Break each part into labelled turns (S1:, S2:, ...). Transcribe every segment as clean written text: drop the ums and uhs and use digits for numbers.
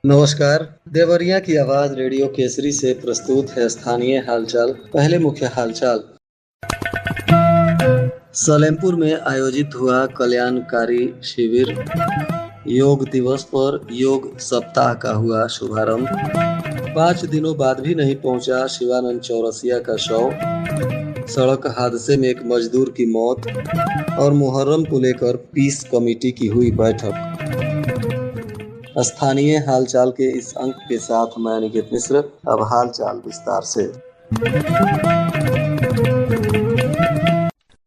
S1: नमस्कार। देवरिया की आवाज रेडियो केसरी से प्रस्तुत है स्थानीय हालचाल। पहले मुख्य हालचाल। सलेमपुर में आयोजित हुआ कल्याणकारी शिविर। योग दिवस पर योग सप्ताह का हुआ शुभारंभ। 5 दिनों बाद भी नहीं पहुंचा शिवानंद चौरसिया का शव। सड़क हादसे में एक मजदूर की मौत। और मुहर्रम को लेकर पीस कमेटी की हुई बैठक। स्थानीय हालचाल के इस अंक के साथ मैं निकेत मिश्र। अब हालचाल विस्तार से।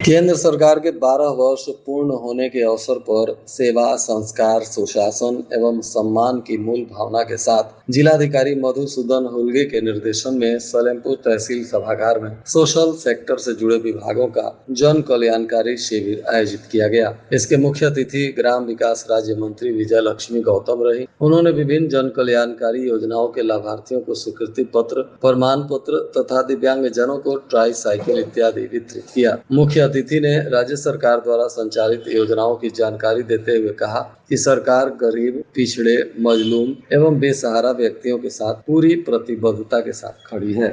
S1: केंद्र सरकार के 12 वर्ष पूर्ण होने के अवसर पर सेवा, संस्कार, सुशासन एवं सम्मान की मूल भावना के साथ जिलाधिकारी मधुसूदन हुल्गे के निर्देशन में सलेमपुर तहसील सभागार में सोशल सेक्टर से जुड़े विभागों का जन कल्याणकारी शिविर आयोजित किया गया। इसके मुख्य अतिथि ग्राम विकास राज्य मंत्री विजय लक्ष्मी गौतम रही। उन्होंने विभिन्न जन कल्याणकारी योजनाओं के लाभार्थियों को स्वीकृति पत्र, प्रमाण पत्र तथा दिव्यांग जनों को ट्राई साइकिल इत्यादि वितरित किया। मुख्य अतिथि ने राज्य सरकार द्वारा संचालित योजनाओं की जानकारी देते हुए कहा कि सरकार गरीब, पिछड़े, मजलूम एवं बेसहारा व्यक्तियों के साथ पूरी प्रतिबद्धता के साथ खड़ी है।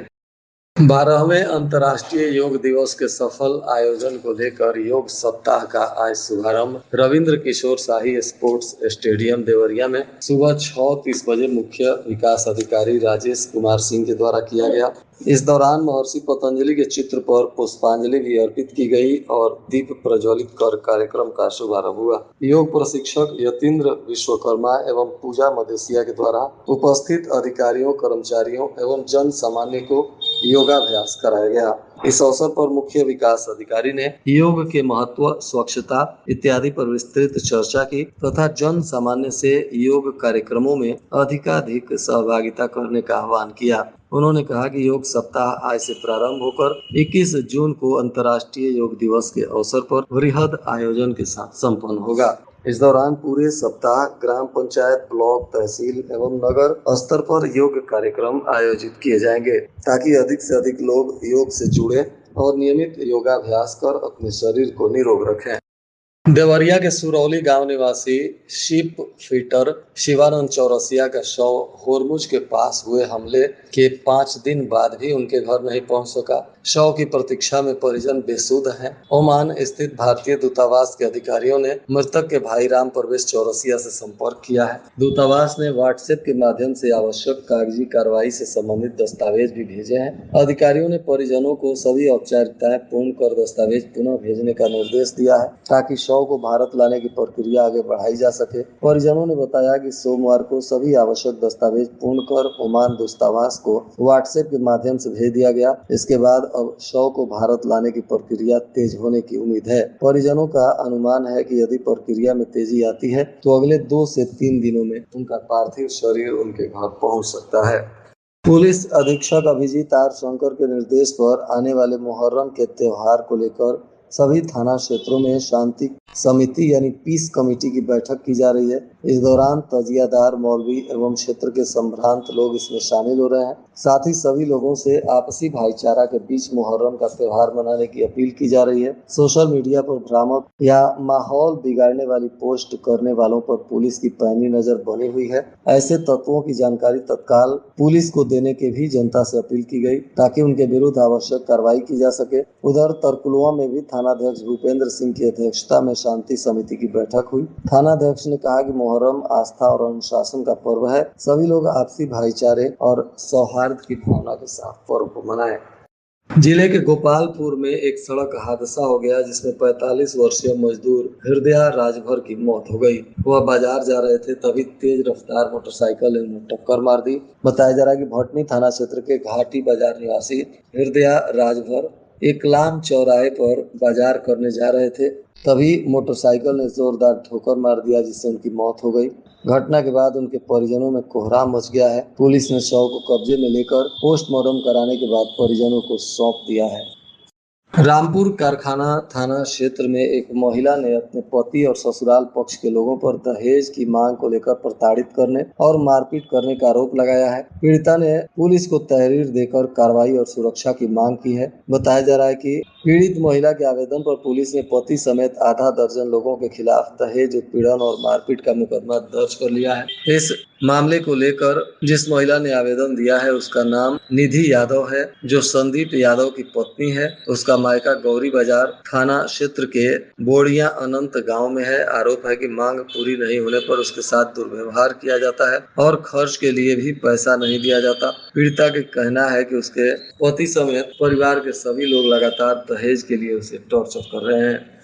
S1: 12वें अंतर्राष्ट्रीय योग दिवस के सफल आयोजन को लेकर योग सप्ताह का आज शुभारंभ रविंद्र किशोर शाही स्पोर्ट्स स्टेडियम देवरिया में सुबह 6:30 बजे मुख्य विकास अधिकारी राजेश कुमार सिंह के द्वारा किया गया। इस दौरान महर्षि पतंजलि के चित्र पर पुष्पांजलि भी अर्पित की गई और दीप प्रज्वलित कर कार्यक्रम का शुभारंभ हुआ। योग प्रशिक्षक यतीन्द्र विश्वकर्मा एवं पूजा मदेशिया के द्वारा उपस्थित अधिकारियों, कर्मचारियों एवं जन सामान्य को योगाभ्यास कराया गया। इस अवसर पर मुख्य विकास अधिकारी ने योग के महत्व, स्वच्छता इत्यादि पर विस्तृत चर्चा की तथा जन सामान्य से योग कार्यक्रमों में अधिकाधिक सहभागिता करने का आह्वान किया। उन्होंने कहा कि योग सप्ताह आज से प्रारंभ होकर 21 जून को अंतर्राष्ट्रीय योग दिवस के अवसर पर वृहद आयोजन के साथ संपन्न होगा। इस दौरान पूरे सप्ताह ग्राम पंचायत, ब्लॉक, तहसील एवं नगर स्तर पर योग कार्यक्रम आयोजित किए जाएंगे ताकि अधिक से अधिक लोग योग से जुड़े और नियमित योगाभ्यास कर अपने शरीर को निरोग रखें। देवरिया के सुरौली गांव निवासी शिप फिटर शिवानंद चौरसिया का शव होरमुज के पास हुए हमले के 5 दिन बाद भी उनके घर नहीं पहुंच सका। शव की प्रतीक्षा में परिजन बेसुध हैं। ओमान स्थित भारतीय दूतावास के अधिकारियों ने मृतक के भाई राम प्रवेश चौरसिया से संपर्क किया है। दूतावास ने व्हाट्सएप के माध्यम से आवश्यक कागजी कार्रवाई से संबंधित दस्तावेज भी भेजे हैं। अधिकारियों ने परिजनों को सभी औपचारिकताएं पूर्ण कर दस्तावेज पुनः भेजने का निर्देश दिया है ताकि शव को भारत लाने की प्रक्रिया आगे बढ़ाई जा सके। परिजनों ने बताया कि सोमवार को सभी आवश्यक दस्तावेज पूर्ण कर ओमान दूतावास को व्हाट्सएप के माध्यम से भेज दिया गया। इसके बाद अब शव को भारत लाने की प्रक्रिया तेज होने की उम्मीद है। परिजनों का अनुमान है कि यदि प्रक्रिया में तेजी आती है तो अगले 2 से 3 दिनों में उनका पार्थिव शरीर उनके घर पहुंच सकता है। पुलिस अधीक्षक अभिजीत आर शंकर के निर्देश पर आने वाले मुहर्रम के त्योहार को लेकर सभी थाना क्षेत्रों में शांति समिति यानी पीस कमेटी की बैठक की जा रही है। इस दौरान तजियादार, मौलवी एवं क्षेत्र के संभ्रांत लोग इसमें शामिल हो रहे हैं। साथ ही सभी लोगों से आपसी भाईचारा के बीच मुहर्रम का त्योहार मनाने की अपील की जा रही है। सोशल मीडिया पर भ्रामक या माहौल बिगाड़ने वाली पोस्ट करने वालों पर पुलिस की पैनी नजर बनी हुई है। ऐसे तत्वों की जानकारी तत्काल पुलिस को देने की भी जनता से अपील की गई ताकि उनके विरुद्ध आवश्यक कार्रवाई की जा सके। उधर तरकुलवा में भी थानाध्यक्ष भूपेंद्र सिंह की अध्यक्षता में शांति समिति की बैठक हुई। थानाध्यक्ष ने कहा कि मुहर्रम आस्था और अनुशासन का पर्व है। सभी लोग आपसी भाईचारे और सौहार्द की भावना के साथ पर्व को मनाएं। जिले के गोपालपुर में एक सड़क हादसा हो गया जिसमें 45 वर्षीय मजदूर हृदया राजभर की मौत हो गई। वह बाजार जा रहे थे, तभी तेज रफ्तार मोटरसाइकिल ने उन्हें टक्कर मार दी। बताया जा रहा है कि भटनी थाना क्षेत्र के घाटी बाजार निवासी हृदया राजभर एकलाम चौराहे पर बाजार करने जा रहे थे, तभी मोटरसाइकिल ने जोरदार ठोकर मार दिया जिससे उनकी मौत हो गई। घटना के बाद उनके परिजनों में कोहराम मच गया है। पुलिस ने शव को कब्जे में लेकर पोस्टमार्टम कराने के बाद परिजनों को सौंप दिया है। रामपुर कारखाना थाना क्षेत्र में एक महिला ने अपने पति और ससुराल पक्ष के लोगों पर दहेज की मांग को लेकर प्रताड़ित करने और मारपीट करने का आरोप लगाया है। पीड़िता ने पुलिस को तहरीर देकर कार्रवाई और सुरक्षा की मांग की है। बताया जा रहा है कि पीड़ित महिला के आवेदन पर पुलिस ने पति समेत आधा दर्जन लोगों के खिलाफ दहेज उत्पीड़न और मारपीट का मुकदमा दर्ज कर लिया है। इस मामले को लेकर जिस महिला ने आवेदन दिया है उसका नाम निधि यादव है, जो संदीप यादव की पत्नी है। उसका मायका गौरी बाजार थाना क्षेत्र के बोड़िया अनंत गांव में है। आरोप है कि मांग पूरी नहीं होने पर उसके साथ दुर्व्यवहार किया जाता है और खर्च के लिए भी पैसा नहीं दिया जाता। पीड़िता का कहना है कि उसके पति समेत परिवार के सभी लोग लगातार दहेज के लिए उसे टॉर्चर कर रहे हैं।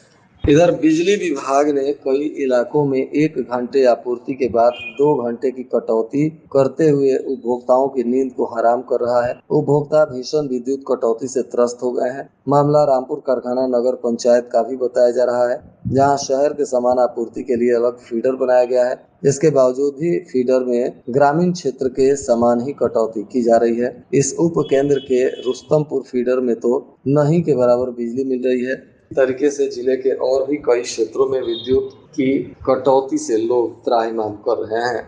S1: इधर बिजली विभाग ने कई इलाकों में 1 घंटे आपूर्ति के बाद 2 घंटे की कटौती करते हुए उपभोक्ताओं की नींद को हराम कर रहा है। उपभोक्ता भीषण विद्युत कटौती से त्रस्त हो गए हैं। मामला रामपुर कारखाना नगर पंचायत का भी बताया जा रहा है, जहां शहर के सामान आपूर्ति के लिए अलग फीडर बनाया गया है। इसके बावजूद भी फीडर में ग्रामीण क्षेत्र के समान ही कटौती की जा रही है। इस उप केंद्र के रुस्तमपुर फीडर में तो नहीं के बराबर बिजली मिल रही है। तरीके से जिले के और भी कई क्षेत्रों में विद्युत की कटौती से लोग त्राहिमाम कर रहे हैं।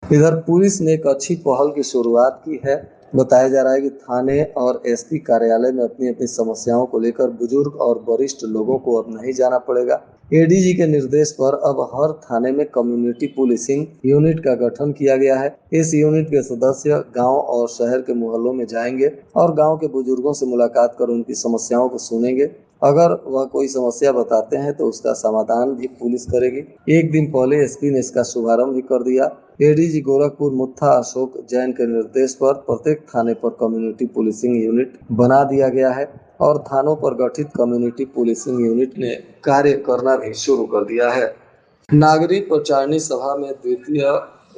S1: इधर पुलिस ने एक अच्छी पहल की शुरुआत की है। बताया जा रहा है कि थाने और एसपी कार्यालय में अपनी अपनी समस्याओं को लेकर बुजुर्ग और वरिष्ठ लोगों को अब नहीं जाना पड़ेगा। एडीजी के निर्देश पर अब हर थाने में कम्युनिटी पुलिसिंग यूनिट का गठन किया गया है। इस यूनिट के सदस्य गांव और शहर के मोहल्लों में जाएंगे और गांव के बुजुर्गों से मुलाकात कर उनकी समस्याओं को सुनेंगे। अगर वह कोई समस्या बताते हैं तो उसका समाधान भी पुलिस करेगी। एक दिन पहले एसपी ने इसका शुभारंभ भी कर दिया। एडीजी गोरखपुर मुत्था अशोक जैन के निर्देश पर प्रत्येक थाने पर कम्युनिटी पुलिसिंग यूनिट बना दिया गया है और थानों पर गठित कम्युनिटी पुलिसिंग यूनिट ने कार्य करना भी शुरू कर दिया है। नागरिक प्रचारणी सभा में द्वितीय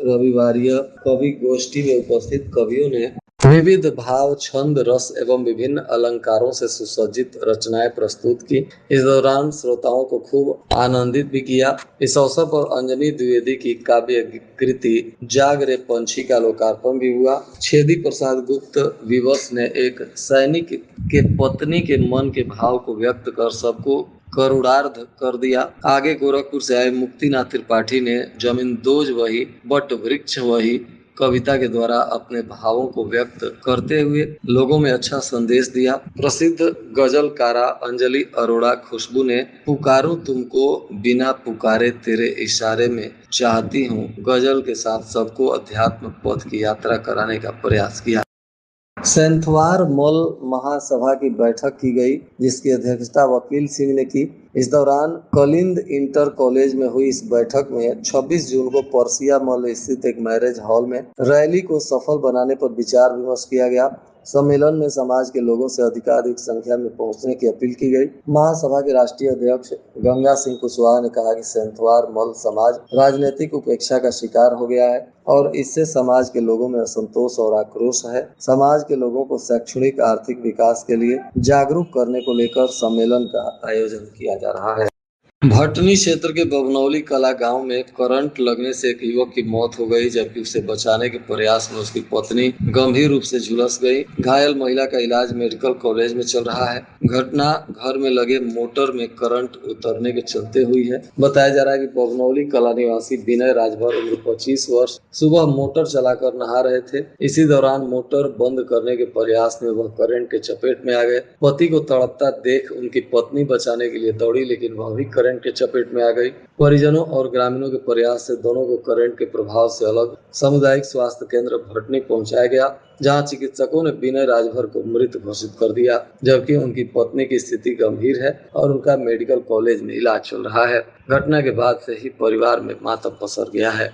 S1: रविवारीय कवि गोष्ठी में उपस्थित कवियों ने विविध भाव, छंद, रस एवं विभिन्न अलंकारों से सुसज्जित रचनाएं प्रस्तुत की। इस दौरान श्रोताओं को खूब आनंदित भी किया। इस अवसर पर अंजनी द्विवेदी की काव्य कृति जाग रे पंछी का लोकार्पण भी हुआ। छेदी प्रसाद गुप्त विवश ने एक सैनिक के पत्नी के मन के भाव को व्यक्त कर सबको करुणार्ध कर दिया। आगे गोरखपुर से आए मुक्तिनाथ त्रिपाठी ने जमीन दोज वही बट वृक्ष वही कविता के द्वारा अपने भावों को व्यक्त करते हुए लोगों में अच्छा संदेश दिया। प्रसिद्ध गजलकारा अंजलि अरोड़ा खुशबू ने पुकारूं तुमको बिना पुकारे तेरे इशारे में चाहती हूँ गजल के साथ सबको अध्यात्म पथ की यात्रा कराने का प्रयास किया। सेंथवार मल महासभा की बैठक की गई, जिसकी अध्यक्षता वकील सिंह ने की। इस दौरान कलिंद इंटर कॉलेज में हुई इस बैठक में 26 जून को परसिया मल स्थित एक मैरिज हॉल में रैली को सफल बनाने पर विचार विमर्श किया गया। सम्मेलन में समाज के लोगों से अधिकाधिक संख्या में पहुंचने की अपील की गई। महासभा के राष्ट्रीय अध्यक्ष गंगा सिंह कुशवाहा ने कहा कि सेंथवार मल समाज राजनीतिक उपेक्षा का शिकार हो गया है और इससे समाज के लोगों में असंतोष और आक्रोश है। समाज के लोगों को शैक्षणिक आर्थिक विकास के लिए जागरूक करने को लेकर सम्मेलन का आयोजन किया जा रहा है। भटनी क्षेत्र के बभनौली कला गांव में करंट लगने से एक युवक की मौत हो गई, जबकि उसे बचाने के प्रयास में उसकी पत्नी गंभीर रूप से झुलस गई। घायल महिला का इलाज मेडिकल कॉलेज में चल रहा है। घटना घर में लगे मोटर में करंट उतरने के चलते हुई है। बताया जा रहा है कि बभनौली कला निवासी विनय राजभर उम्र 25 वर्ष सुबह मोटर चलाकर नहा रहे थे। इसी दौरान मोटर बंद करने के प्रयास में वह करंट के चपेट में आ गए। पति को तड़पता देख उनकी पत्नी बचाने के लिए दौड़ी, लेकिन वह भी करंट के चपेट में आ गई। परिजनों और ग्रामीणों के प्रयास से दोनों को करंट के प्रभाव से अलग सामुदायिक स्वास्थ्य केंद्र भटनी पहुंचाया गया, जहां चिकित्सकों ने विनय राजभर को मृत घोषित कर दिया, जबकि उनकी पत्नी की स्थिति गंभीर है और उनका मेडिकल कॉलेज में इलाज चल रहा है। घटना के बाद से ही परिवार में मातम पसर गया है।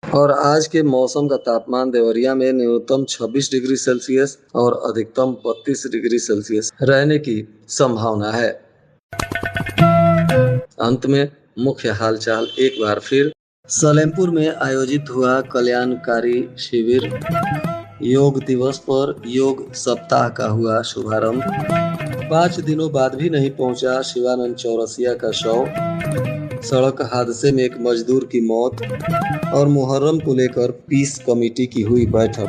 S1: और आज के मौसम का तापमान देवरिया में न्यूनतम 26 डिग्री सेल्सियस और अधिकतम 32 डिग्री सेल्सियस रहने की संभावना है। अंत में मुख्य हालचाल एक बार फिर। सलेमपुर में आयोजित हुआ कल्याणकारी शिविर। योग दिवस पर योग सप्ताह का हुआ शुभारंभ। 5 दिनों बाद भी नहीं पहुंचा शिवानंद चौरसिया का शव। सड़क हादसे में एक मजदूर की मौत। और मुहर्रम को लेकर पीस कमेटी की हुई बैठक।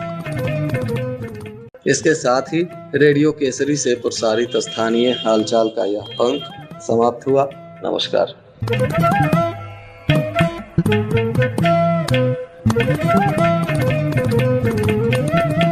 S1: इसके साथ ही रेडियो केसरी से प्रसारित स्थानीय हालचाल का यह अंक समाप्त हुआ। नमस्कार।